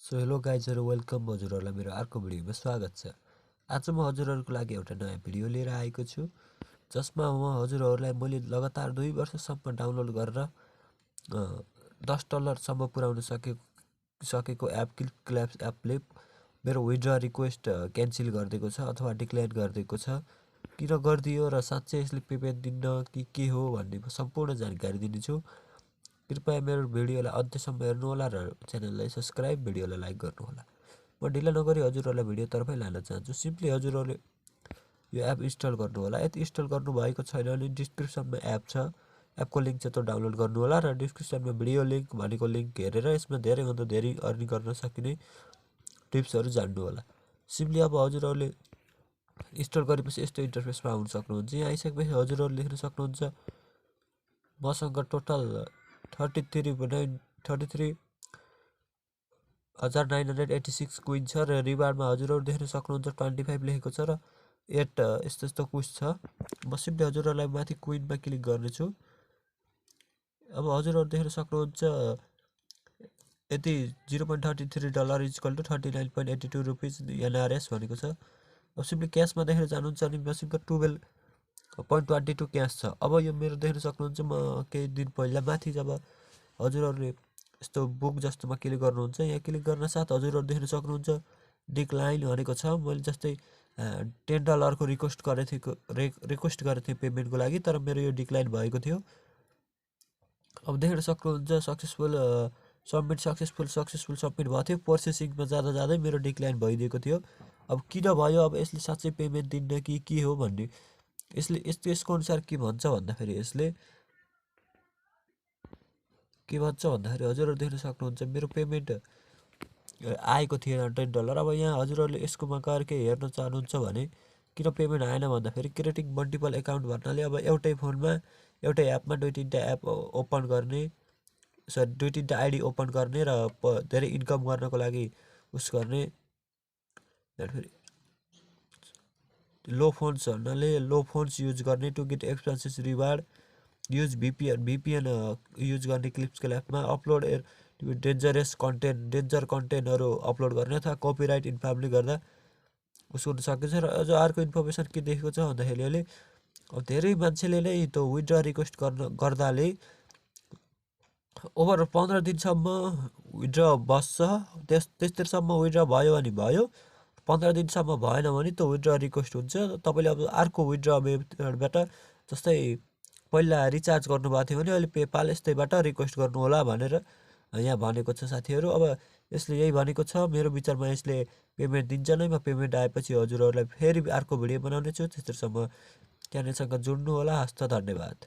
So hello गाइजहरु welcome हजुरहरुलाई मेरो अर्को भिडियोमा स्वागत छ। आज म हजुरहरुको लागि एउटा नयाँ भिडियो लिएर आएको छु जसमा म हजुरहरुलाई मैले लगातार 2 वर्षसम्म डाउनलोड गरेर $10 सम्म पुर्याउन सकेको एप क्लिपक्ल्याप्स एपले मेरो विथड्र रिक्वेस्ट क्यान्सल गरिदिएको छ अथवा डिक्लाइन गरिदिएको छ। किन गरिदियो र साच्चै यसले पेमेन्ट दिन्न कि के हो भन्ने सम्पूर्ण जानकारी दिनेछु। कृपया मेरो भिडियोलाई अन्त्यसम्म हेर्नुहोला र च्यानललाई सब्स्क्राइब भिडियोलाई लाइक गर्नुहोला। म ढिला नगरी हजुरहरुलाई भिडियोतर्फै लान चाहन्छु। सिम्पली हजुरहरुले यो एप इन्स्टल गर्नुहोला। यदि इन्स्टल गर्नुभएको छैन भने डिस्क्रिप्सनमा एप छ, एपको लिंक चाहिँ डाउनलोड गर्नुहोला र डिस्क्रिप्सनमा भिडियो लिंक भनेको लिंक हेरेर यसमा धेरैभन्दा धेरै अर्निङ गर्न सकिने टिप्सहरु जान्नुहोला। सिम्पली अब हजुरहरुले इन्स्टल गरेपछि यस्तो इन्टरफेसमा आउन सक्नुहुन्छ। यहाँ आइसकेपछि हजुरहरुले देख्न सक्नुहुन्छ मसँग टोटल 33,986 क्विन छ र रिवार्डमा हजुरहरु देख्न सक्नुहुन्छ 25 लेखेको छ र 8 यस्तो कुछ छ। म सिम्पली हजुरहरुलाई माथि क्विनमा क्लिक गर्नेछु। अब हजुरहरु देख्न सक्नुहुन्छ यति $0.33 इक्वल टु 39.82 रुपीस NRS भनेको छ। अब सिम्पली क्याशमा देखेर जानुहुन्छ अनि मसँग 12.22 क्याश छ। अब यो मेरो देख्न सक्नुहुन्छ म केही दिन पहिला माथि जब हजुरहरुले यस्तो बुक जस्तोमा क्लिक गर्नुहुन्छ, यहाँ क्लिक गर्न साथ हजुरहरु देख्न सक्नुहुन्छ डिक्लाइन भनेको छ। मैले जस्तै $10 को रिक्वेस्ट गरेको थिएँ पेमेन्टको लागि, तर मेरो यो डिक्लाइन भएको थियो। अब देख्न सक्नुहुन्छ सक्सेसफुल सक्सेसफुल सब्मिट भएको थियो। प्रोसेसिङमा जाँदै मेरो डिक्लाइन भइदिएको थियो। अब किन भयो, अब यसले साच्चै पेमेन्ट दिन्न कि के हो भन्ने यसको अनुसार के भन्छ भन्दाखेरि हजुरहरु देख्न सक्नुहुन्छ मेरो पेमेन्ट आएको थिएन $10। अब यहाँ हजुरहरुले यसकोमा गएर के हेर्न चाहनुहुन्छ भने किन पेमेन्ट आएन भन्दाखेरि क्रिएटिङ मल्टिपल एकाउन्ट भन्नाले अब एउटै फोनमा एउटै एपमा दुई तीनटा एप ओपन गर्ने, दुई तीनटा आइडी ओपन गर्ने र धेरै इन्कम गर्नको लागि उस गर्ने। लो फोन्स भन्नाले लो फोन्स युज गर्ने to get expenses reward, use VPN use गर्ने क्लिप्सक्ल्याप्समा, अपलोड डेन्जर कन्टेन्टहरु अपलोड गर्ने अथवा कपिराइट इन्फर्मले गर्दा उसको हुन सकिन्छ। र अझ अर्को इन्फर्मेसन के देखेको छ भन्दाखेरि अहिले अब धेरै मान्छेले नै त्यो विथड्र रिक्वेस्ट गर्दाले ओभर 15 दिनसम्म विथड्र बस्छ। त्यससम्म विथड्र भयो भने भयो, 15 दिनसम्म भएन भने त्यो विथड्र रिक्वेस्ट हुन्छ। तपाईले अब अर्को विथड्र मेथडबाट जस्तै पहिला रिचार्ज गर्नुभएको थियो भने अहिले पेपाल यस्तैबाट रिक्वेस्ट गर्नु होला भनेर यहाँ भनेको छ साथीहरु। अब यसले यही भनेको छ, मेरो विचारमा यसले पेमेन्ट दिन्छ नै। म पेमेन्ट आएपछि हजुरहरुलाई फेरि अर्को भिडियो बनाउने छु। त्यसैसम्म च्यानलसँग जोड्नु होला। हस्त धन्यवाद।